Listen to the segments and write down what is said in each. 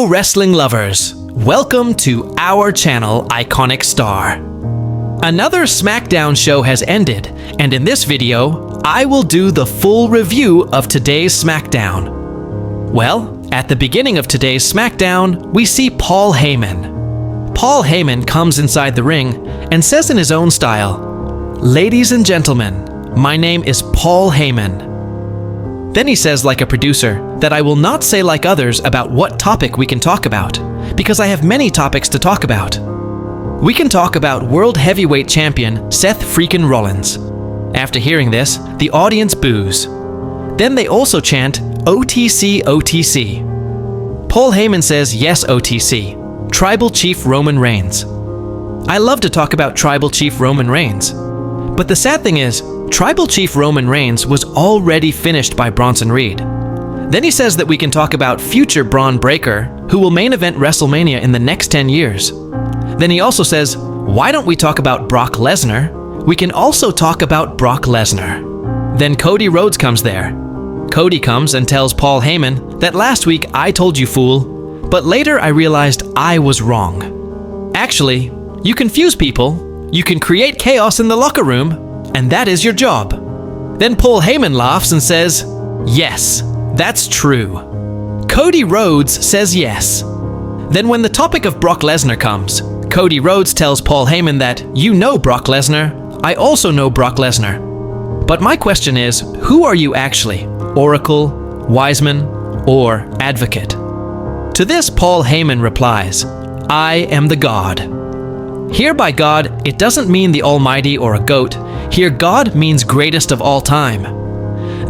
Hello wrestling lovers, welcome to our channel Iconic Star. Another SmackDown show has ended, and in this video, I will do the full review of today's SmackDown. Well, at the beginning of today's SmackDown, we see Paul Heyman. Paul Heyman comes inside the ring and says in his own style, "Ladies and gentlemen, my name is Paul Heyman." Then he says like a producer that I will not say like others about what topic we can talk about, because I have many topics to talk about. We can talk about World Heavyweight Champion Seth freaking Rollins. After hearing this, the audience boos. Then they also chant OTC OTC. Paul Heyman says yes OTC, Tribal Chief Roman Reigns. I love to talk about Tribal Chief Roman Reigns. But the sad thing is, Tribal Chief Roman Reigns was already finished by Bronson Reed. Then he says that we can talk about future Braun Breaker, who will main event WrestleMania in the next 10 years. Then he also says, why don't we talk about Brock Lesnar? We can also talk about Brock Lesnar. Then Cody Rhodes comes there. Cody comes and tells Paul Heyman that last week I told you fool, but later I realized I was wrong. Actually, you confuse people, you can create chaos in the locker room, and that is your job. Then Paul Heyman laughs and says, yes, that's true. Cody Rhodes says yes. Then when the topic of Brock Lesnar comes, Cody Rhodes tells Paul Heyman that, you know Brock Lesnar, I also know Brock Lesnar. But my question is, who are you actually? Oracle, Wiseman, or Advocate? To this, Paul Heyman replies, I am the God. Here by God, it doesn't mean the Almighty or a goat. Here God means greatest of all time.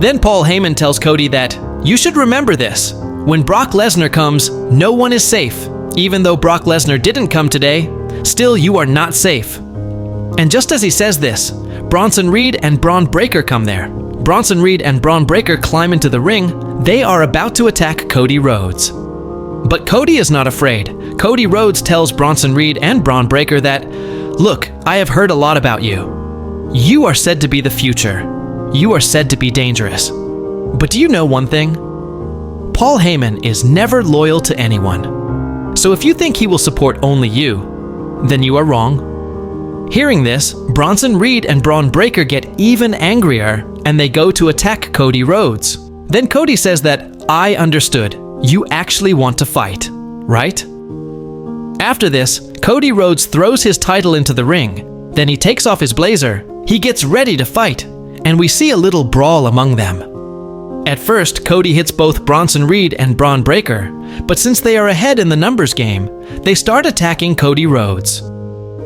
Then Paul Heyman tells Cody that, you should remember this. When Brock Lesnar comes, no one is safe. Even though Brock Lesnar didn't come today, still you are not safe. And just as he says this, Bronson Reed and Braun Breaker come there. Bronson Reed and Braun Breaker climb into the ring. They are about to attack Cody Rhodes. But Cody is not afraid. Cody Rhodes tells Bronson Reed and Braun Breaker that, look, I have heard a lot about you. You are said to be the future. You are said to be dangerous. But do you know one thing? Paul Heyman is never loyal to anyone. So if you think he will support only you, then you are wrong. Hearing this, Bronson Reed and Braun Breaker get even angrier, and they go to attack Cody Rhodes. Then Cody says that, I understood. You actually want to fight, right? After this, Cody Rhodes throws his title into the ring. Then he takes off his blazer. He gets ready to fight, and we see a little brawl among them. At first, Cody hits both Bronson Reed and Braun Breaker, but since they are ahead in the numbers game, they start attacking Cody Rhodes.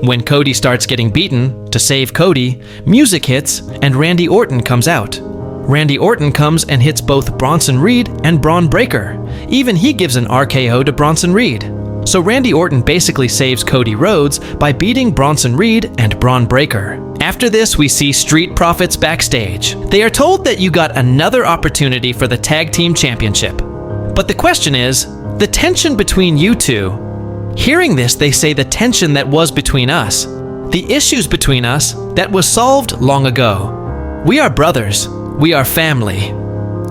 When Cody starts getting beaten, to save Cody, music hits and Randy Orton comes out. Randy Orton comes and hits both Bronson Reed and Braun Breaker. Even he gives an RKO to Bronson Reed. So Randy Orton basically saves Cody Rhodes by beating Bronson Reed and Braun Breaker. After this, we see Street Profits backstage. They are told that you got another opportunity for the Tag Team Championship. But the question is, the tension between you two. Hearing this, they say the tension that was between us, the issues between us that was solved long ago. We are brothers. We are family.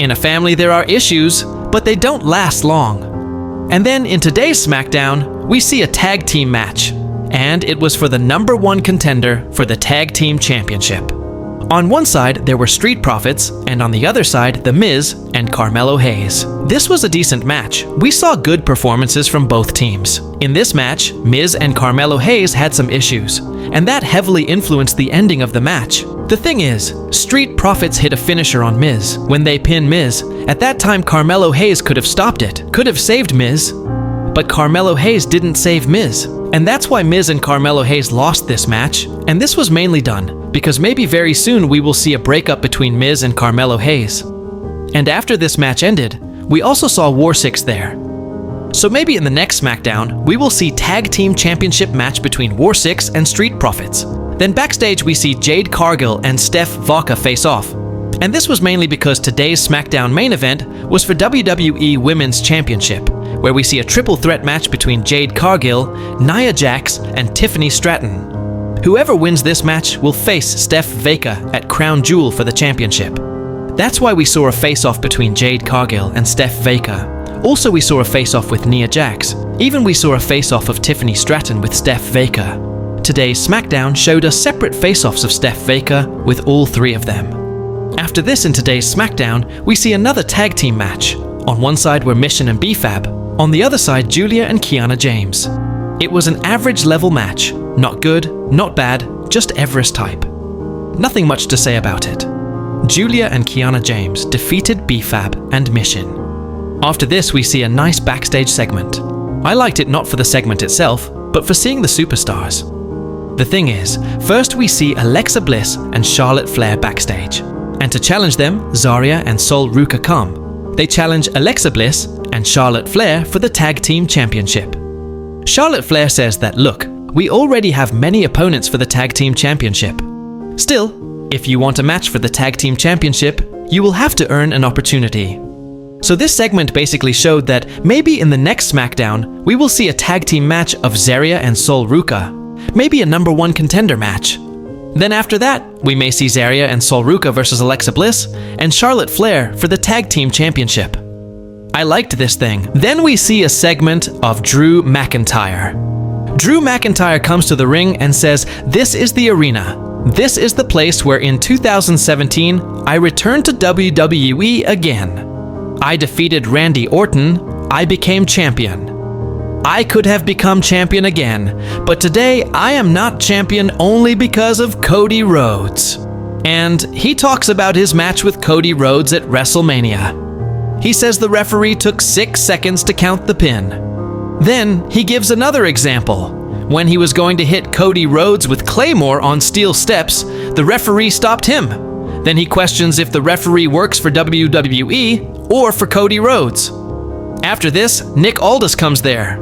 In a family there are issues, but they don't last long. And then in today's SmackDown, we see a tag team match, and it was for the #1 contender for the Tag Team Championship. On one side, there were Street Profits, and on the other side, The Miz and Carmelo Hayes. This was a decent match. We saw good performances from both teams. In this match, Miz and Carmelo Hayes had some issues, and that heavily influenced the ending of the match. The thing is, Street Profits hit a finisher on Miz. When they pin Miz, at that time Carmelo Hayes could have stopped it, could have saved Miz, but Carmelo Hayes didn't save Miz. And that's why Miz and Carmelo Hayes lost this match, and this was mainly done because maybe very soon we will see a breakup between Miz and Carmelo Hayes. And after this match ended, we also saw War 6 there. So maybe in the next SmackDown, we will see Tag Team Championship match between War 6 and Street Profits. Then backstage we see Jade Cargill and Steph Vaca face off. And this was mainly because today's SmackDown main event was for WWE Women's Championship, where we see a triple threat match between Jade Cargill, Nia Jax, and Tiffany Stratton. Whoever wins this match will face Steph Vaca at Crown Jewel for the championship. That's why we saw a face-off between Jade Cargill and Steph Vaca. Also, we saw a face-off with Nia Jax. Even we saw a face-off of Tiffany Stratton with Steph Baker. Today's SmackDown showed us separate face-offs of Steph Baker with all three of them. After this in today's SmackDown, we see another tag team match. On one side were Mission and B-Fab. On the other side, Julia and Kiana James. It was an average level match. Not good, not bad, just Everest type. Nothing much to say about it. Julia and Kiana James defeated B-Fab and Mission. After this, we see a nice backstage segment. I liked it not for the segment itself, but for seeing the superstars. The thing is, first we see Alexa Bliss and Charlotte Flair backstage. And to challenge them, Zarya and Sol Ruka come. They challenge Alexa Bliss and Charlotte Flair for the Tag Team Championship. Charlotte Flair says that, look, we already have many opponents for the Tag Team Championship. Still, if you want a match for the Tag Team Championship, you will have to earn an opportunity. So this segment basically showed that maybe in the next SmackDown, we will see a tag team match of Zarya and Sol Ruka. Maybe a number one contender match. Then after that, we may see Zarya and Sol Ruka versus Alexa Bliss and Charlotte Flair for the Tag Team Championship. I liked this thing. Then we see a segment of Drew McIntyre. Drew McIntyre comes to the ring and says, "This is the arena. This is the place where in 2017, I returned to WWE again. I defeated Randy Orton. I became champion. I could have become champion again, but today I am not champion only because of Cody Rhodes." And he talks about his match with Cody Rhodes at WrestleMania. He says the referee took 6 seconds to count the pin. Then he gives another example. When he was going to hit Cody Rhodes with Claymore on steel steps, the referee stopped him. Then he questions if the referee works for WWE or for Cody Rhodes. After this, Nick Aldis comes there.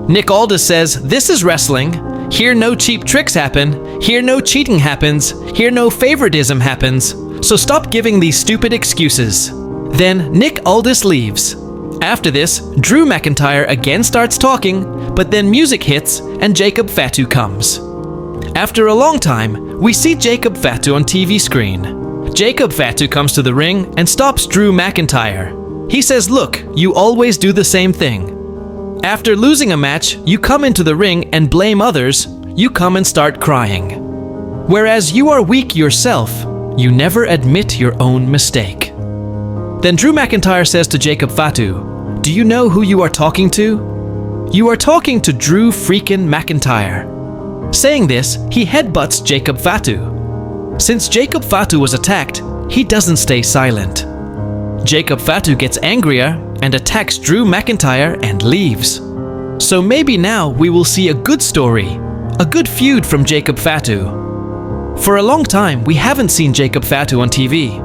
Nick Aldis says, "This is wrestling. Here no cheap tricks happen. Here no cheating happens. Here no favoritism happens. So stop giving these stupid excuses." Then Nick Aldis leaves. After this, Drew McIntyre again starts talking, but then music hits and Jacob Fatu comes. After a long time, we see Jacob Fatu on TV screen. Jacob Fatu comes to the ring and stops Drew McIntyre. He says, "Look, you always do the same thing. After losing a match, you come into the ring and blame others, you come and start crying. Whereas you are weak yourself, you never admit your own mistake." Then Drew McIntyre says to Jacob Fatu, "Do you know who you are talking to? You are talking to Drew freaking McIntyre." Saying this, he headbutts Jacob Fatu. Since Jacob Fatu was attacked, he doesn't stay silent. Jacob Fatu gets angrier and attacks Drew McIntyre and leaves. So maybe now we will see a good story, a good feud from Jacob Fatu. For a long time, we haven't seen Jacob Fatu on TV.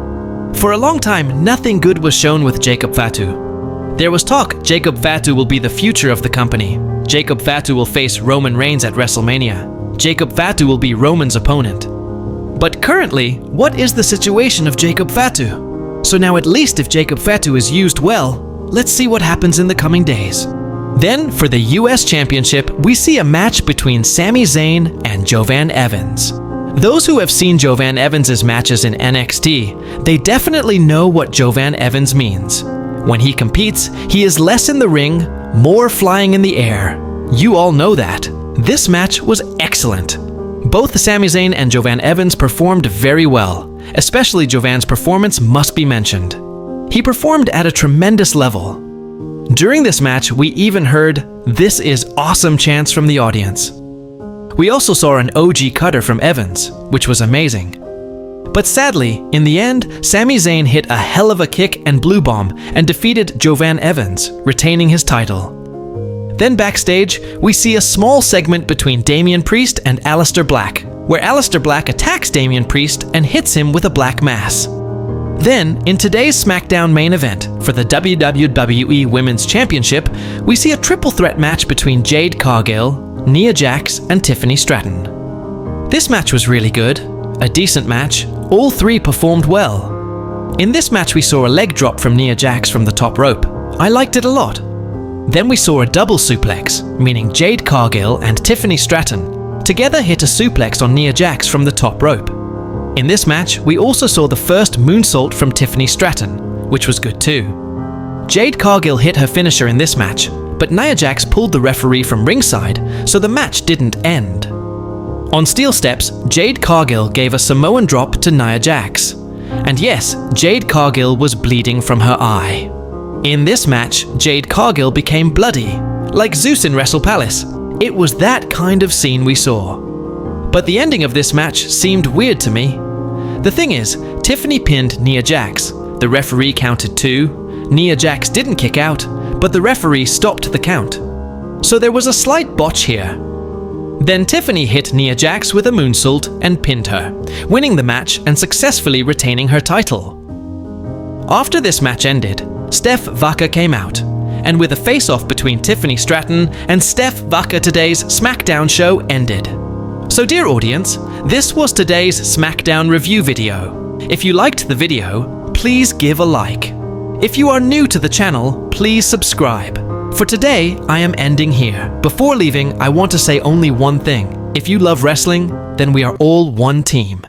For a long time, nothing good was shown with Jacob Fatu. There was talk Jacob Fatu will be the future of the company. Jacob Fatu will face Roman Reigns at WrestleMania. Jacob Fatu will be Roman's opponent. But currently, what is the situation of Jacob Fatu? So now at least if Jacob Fatu is used well, let's see what happens in the coming days. Then, for the US Championship, we see a match between Sami Zayn and Jovan Evans. Those who have seen Jovan Evans' matches in NXT, they definitely know what Jovan Evans means. When he competes, he is less in the ring, more flying in the air. You all know that. This match was excellent. Both Sami Zayn and Jovan Evans performed very well. Especially Jovan's performance must be mentioned. He performed at a tremendous level. During this match, we even heard, "This is awesome" chants from the audience. We also saw an OG cutter from Evans, which was amazing. But sadly, in the end, Sami Zayn hit a hell of a kick and blue bomb and defeated Jovan Evans, retaining his title. Then backstage, we see a small segment between Damian Priest and Aleister Black, where Aleister Black attacks Damian Priest and hits him with a black mass. Then, in today's SmackDown main event for the WWE Women's Championship, we see a triple threat match between Jade Cargill, Nia Jax, and Tiffany Stratton. This match was really good, a decent match. All three performed well. In this match, we saw a leg drop from Nia Jax from the top rope. I liked it a lot. Then we saw a double suplex, meaning Jade Cargill and Tiffany Stratton together hit a suplex on Nia Jax from the top rope. In this match, we also saw the first moonsault from Tiffany Stratton, which was good too. Jade Cargill hit her finisher in this match, but Nia Jax pulled the referee from ringside, so the match didn't end. On steel steps, Jade Cargill gave a Samoan drop to Nia Jax. And yes, Jade Cargill was bleeding from her eye. In this match, Jade Cargill became bloody, like Zeus in Wrestle Palace. It was that kind of scene we saw. But the ending of this match seemed weird to me. The thing is, Tiffany pinned Nia Jax. The referee counted 2. Nia Jax didn't kick out, but the referee stopped the count. So there was a slight botch here. Then Tiffany hit Nia Jax with a moonsault and pinned her, winning the match and successfully retaining her title. After this match ended, Steph Vaca came out, and with a face-off between Tiffany Stratton and Steph Vaca, today's SmackDown show ended. So dear audience, this was today's SmackDown review video. If you liked the video, please give a like. If you are new to the channel, please subscribe. For today, I am ending here. Before leaving, I want to say only one thing. If you love wrestling, then we are all one team.